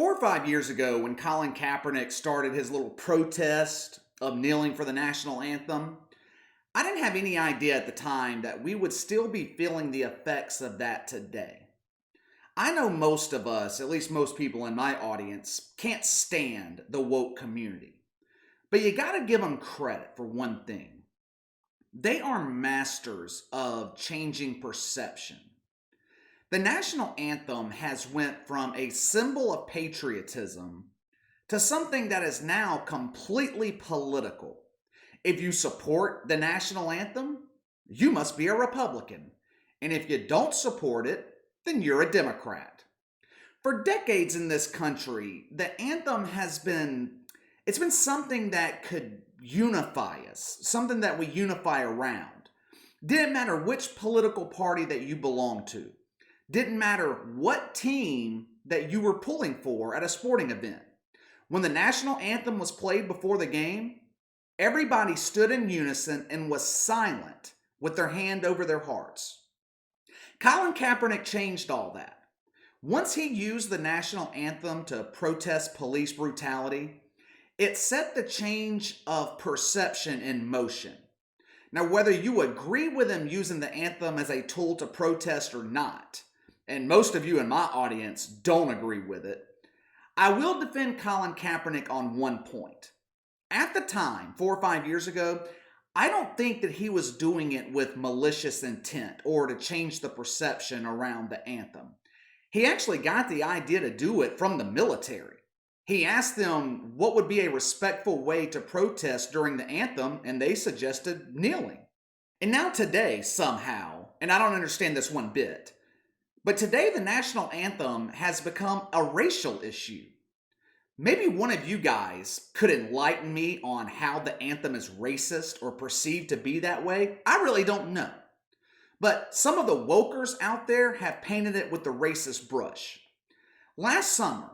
4 or 5 years ago, when Colin Kaepernick started his little protest of kneeling for the national anthem, I didn't have any idea at the time that we would still be feeling the effects of that today. I know most of us, at least most people in my audience, can't stand the woke community. But you gotta give them credit for one thing. They are masters of changing perception. The national anthem has went from a symbol of patriotism to something that is now completely political. If you support the national anthem, you must be a Republican. And if you don't support it, then you're a Democrat. For decades in this country, the anthem it's been something that could unify us, something that we unify around. Didn't matter which political party that you belong to. Didn't matter what team that you were pulling for at a sporting event. When the national anthem was played before the game, everybody stood in unison and was silent with their hand over their hearts. Colin Kaepernick changed all that. Once he used the national anthem to protest police brutality, it set the change of perception in motion. Now, whether you agree with him using the anthem as a tool to protest or not, and most of you in my audience don't agree with it, I will defend Colin Kaepernick on one point. At the time, 4 or 5 years ago, I don't think that he was doing it with malicious intent or to change the perception around the anthem. He actually got the idea to do it from the military. He asked them what would be a respectful way to protest during the anthem, and they suggested kneeling. And now today, somehow, and I don't understand this one bit, but today the national anthem has become a racial issue. Maybe one of you guys could enlighten me on how the anthem is racist or perceived to be that way. I really don't know. But some of the wokers out there have painted it with the racist brush. Last summer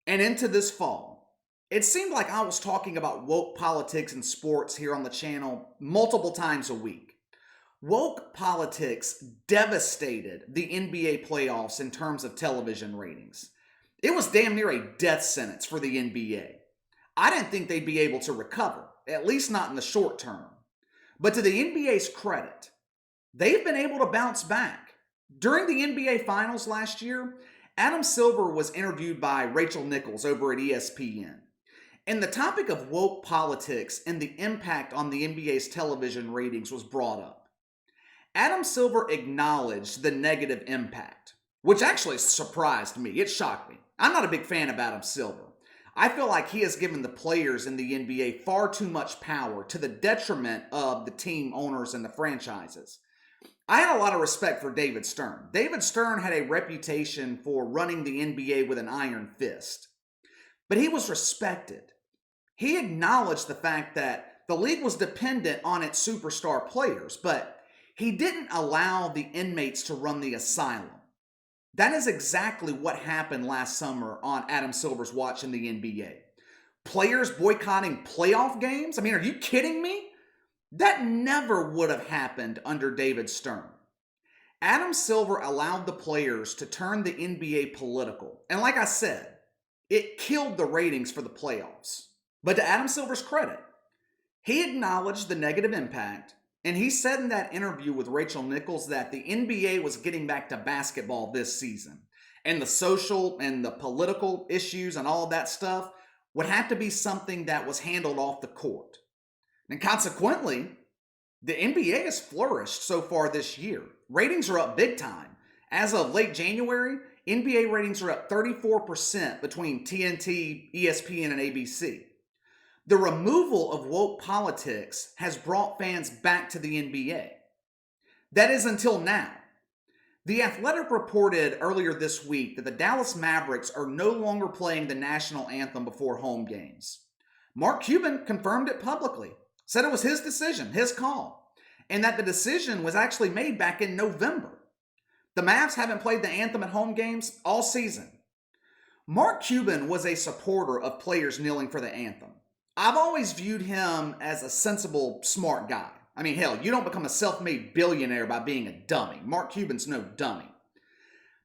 and into this fall, it seemed like I was talking about woke politics and sports here on the channel multiple times a week. Woke politics devastated the NBA playoffs in terms of television ratings. It was damn near a death sentence for the NBA. I didn't think they'd be able to recover, at least not in the short term. But to the NBA's credit, they've been able to bounce back. During the NBA Finals last year, Adam Silver was interviewed by Rachel Nichols over at ESPN. And the topic of woke politics and the impact on the NBA's television ratings was brought up. Adam Silver acknowledged the negative impact, which actually surprised me. It shocked me. I'm not a big fan of Adam Silver. I feel like he has given the players in the NBA far too much power to the detriment of the team owners and the franchises. I had a lot of respect for David Stern. David Stern had a reputation for running the NBA with an iron fist. But he was respected. He acknowledged the fact that the league was dependent on its superstar players, but he didn't allow the inmates to run the asylum. That is exactly what happened last summer on Adam Silver's watch in the NBA. Players boycotting playoff games? I mean, are you kidding me? That never would have happened under David Stern. Adam Silver allowed the players to turn the NBA political. And like I said, it killed the ratings for the playoffs. But to Adam Silver's credit, he acknowledged the negative impact. And he said in that interview with Rachel Nichols that the NBA was getting back to basketball this season. And the social and the political issues and all of that stuff would have to be something that was handled off the court. And consequently, the NBA has flourished so far this year. Ratings are up big time. As of late January, NBA ratings are up 34% between TNT, ESPN, and ABC. The removal of woke politics has brought fans back to the NBA. That is until now. The Athletic reported earlier this week that the Dallas Mavericks are no longer playing the national anthem before home games. Mark Cuban confirmed it publicly, said it was his decision, his call, and that the decision was actually made back in November. The Mavs haven't played the anthem at home games all season. Mark Cuban was a supporter of players kneeling for the anthem. I've always viewed him as a sensible, smart guy. I mean, hell, you don't become a self-made billionaire by being a dummy. Mark Cuban's no dummy.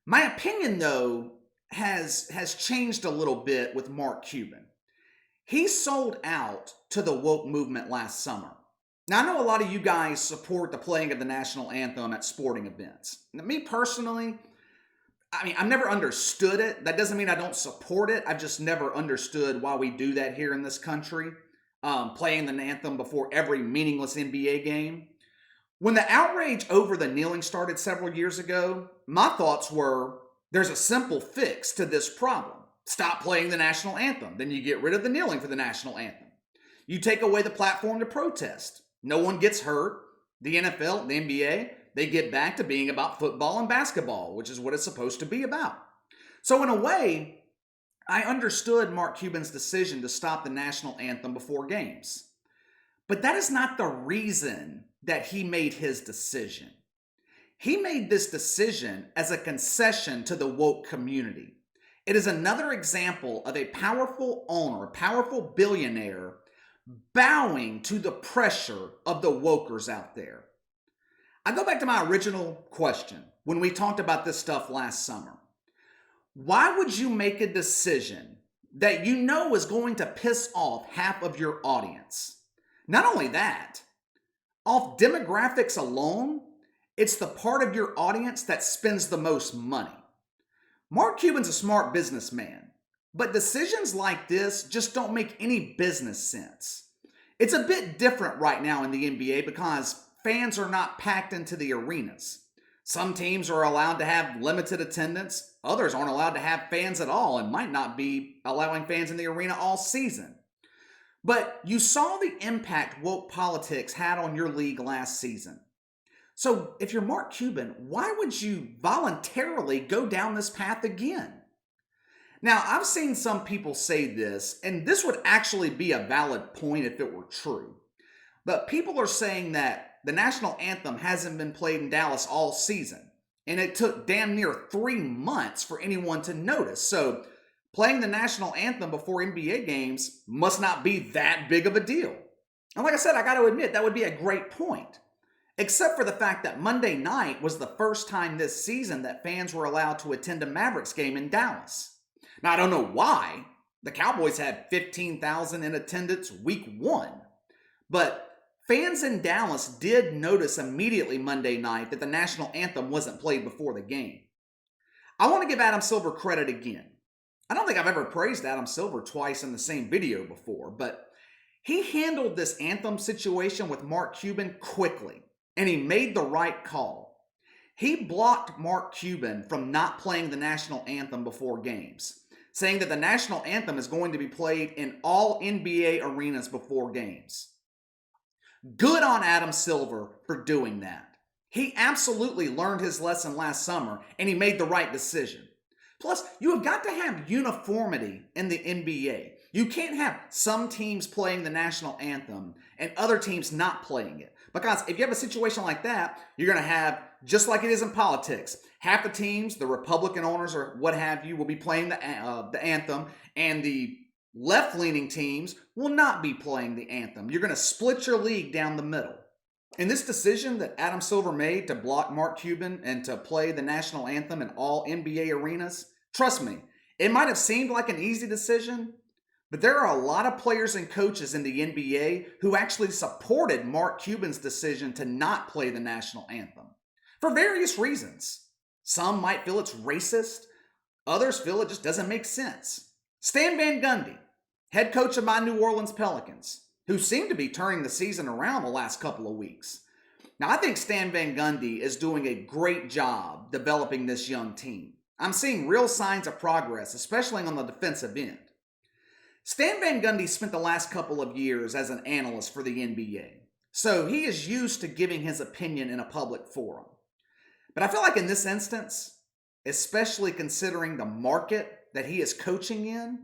My opinion, though, has changed a little bit with Mark Cuban. He sold out to the woke movement last summer. Now, I know a lot of you guys support the playing of the national anthem at sporting events. Now, me personally, I've never understood it. That doesn't mean I don't support it. I've just never understood why we do that here in this country, playing the anthem before every meaningless NBA game. When the outrage over the kneeling started several years ago, my thoughts were there's a simple fix to this problem. Stop playing the national anthem. Then you get rid of the kneeling for the national anthem. You take away the platform to protest. No one gets hurt. The NFL, the NBA, they get back to being about football and basketball, which is what it's supposed to be about. So in a way, I understood Mark Cuban's decision to stop the national anthem before games. But that is not the reason that he made his decision. He made this decision as a concession to the woke community. It is another example of a powerful owner, a powerful billionaire, bowing to the pressure of the wokers out there. I go back to my original question when we talked about this stuff last summer. Why would you make a decision that you know is going to piss off half of your audience? Not only that, off demographics alone, it's the part of your audience that spends the most money. Mark Cuban's a smart businessman, but decisions like this just don't make any business sense. It's a bit different right now in the NBA because fans are not packed into the arenas. Some teams are allowed to have limited attendance, others aren't allowed to have fans at all and might not be allowing fans in the arena all season. But you saw the impact woke politics had on your league last season. So if you're Mark Cuban, why would you voluntarily go down this path again? Now, I've seen some people say this, and this would actually be a valid point if it were true. But people are saying that the national anthem hasn't been played in Dallas all season, and it took damn near 3 months for anyone to notice. So playing the national anthem before NBA games must not be that big of a deal. And like I said, I got to admit, that would be a great point. Except for the fact that Monday night was the first time this season that fans were allowed to attend a Mavericks game in Dallas. Now, I don't know why. The Cowboys had 15,000 in attendance week 1. But fans in Dallas did notice immediately Monday night that the national anthem wasn't played before the game. I want to give Adam Silver credit again. I don't think I've ever praised Adam Silver twice in the same video before, but he handled this anthem situation with Mark Cuban quickly. And he made the right call. He blocked Mark Cuban from not playing the national anthem before games, saying that the national anthem is going to be played in all NBA arenas before games. Good on Adam Silver for doing that. He absolutely learned his lesson last summer, and he made the right decision. Plus, you have got to have uniformity in the NBA. You can't have some teams playing the national anthem and other teams not playing it. Because if you have a situation like that, you're going to have, just like it is in politics, half the teams, the Republican owners or what have you, will be playing the anthem, and the left-leaning teams will not be playing the anthem. You're going to split your league down the middle. And this decision that Adam Silver made to block Mark Cuban and to play the national anthem in all NBA arenas, trust me, it might have seemed like an easy decision, but there are a lot of players and coaches in the NBA who actually supported Mark Cuban's decision to not play the national anthem for various reasons. Some might feel it's racist. Others feel it just doesn't make sense. Stan Van Gundy, head coach of my New Orleans Pelicans, who seemed to be turning the season around the last couple of weeks. Now, I think Stan Van Gundy is doing a great job developing this young team. I'm seeing real signs of progress, especially on the defensive end. Stan Van Gundy spent the last couple of years as an analyst for the NBA, so he is used to giving his opinion in a public forum. But I feel like in this instance, especially considering the market that he is coaching in,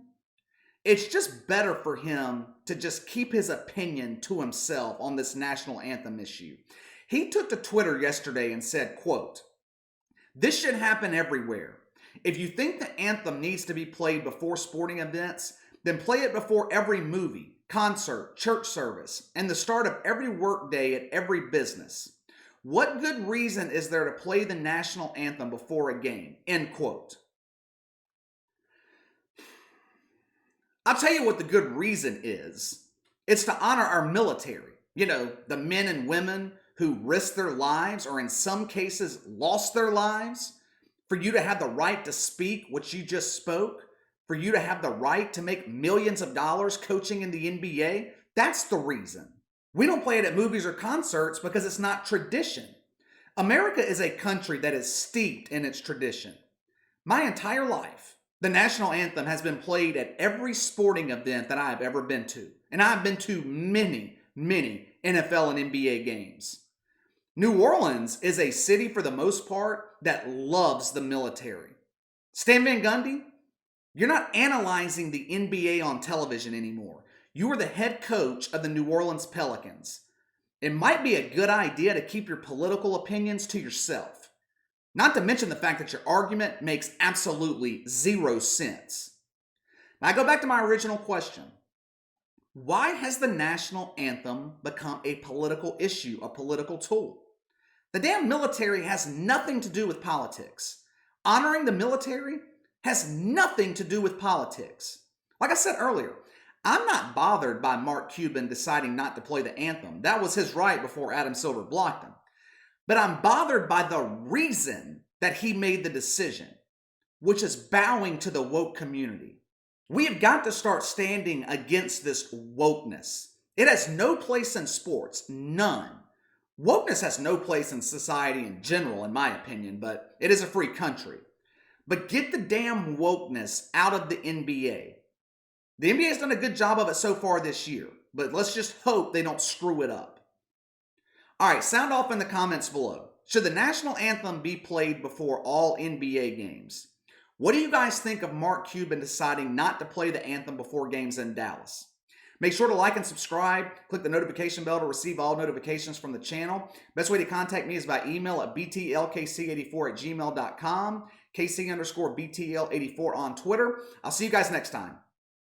it's just better for him to just keep his opinion to himself on this national anthem issue. He took to Twitter yesterday and said, quote, "This should happen everywhere. If you think the anthem needs to be played before sporting events, then play it before every movie, concert, church service, and the start of every work day at every business. What good reason is there to play the national anthem before a game?" End quote. I'll tell you what the good reason is. It's to honor our military. You know, the men and women who risked their lives or in some cases lost their lives for you to have the right to speak what you just spoke, for you to have the right to make millions of dollars coaching in the NBA. That's the reason. We don't play it at movies or concerts because it's not tradition. America is a country that is steeped in its tradition. My entire life, the national anthem has been played at every sporting event that I've ever been to. And I've been to many, many NFL and NBA games. New Orleans is a city, for the most part, that loves the military. Stan Van Gundy, you're not analyzing the NBA on television anymore. You are the head coach of the New Orleans Pelicans. It might be a good idea to keep your political opinions to yourself. Not to mention the fact that your argument makes absolutely zero sense. Now I go back to my original question. Why has the national anthem become a political issue, a political tool? The damn military has nothing to do with politics. Honoring the military has nothing to do with politics. Like I said earlier, I'm not bothered by Mark Cuban deciding not to play the anthem. That was his right before Adam Silver blocked him. But I'm bothered by the reason that he made the decision, which is bowing to the woke community. We have got to start standing against this wokeness. It has no place in sports, none. Wokeness has no place in society in general, in my opinion, but it is a free country. But get the damn wokeness out of the NBA. The NBA has done a good job of it so far this year, but let's just hope they don't screw it up. All right, sound off in the comments below. Should the national anthem be played before all NBA games? What do you guys think of Mark Cuban deciding not to play the anthem before games in Dallas? Make sure to like and subscribe. Click the notification bell to receive all notifications from the channel. Best way to contact me is by email at btlkc84@gmail.com, KC_BTL84 on Twitter. I'll see you guys next time.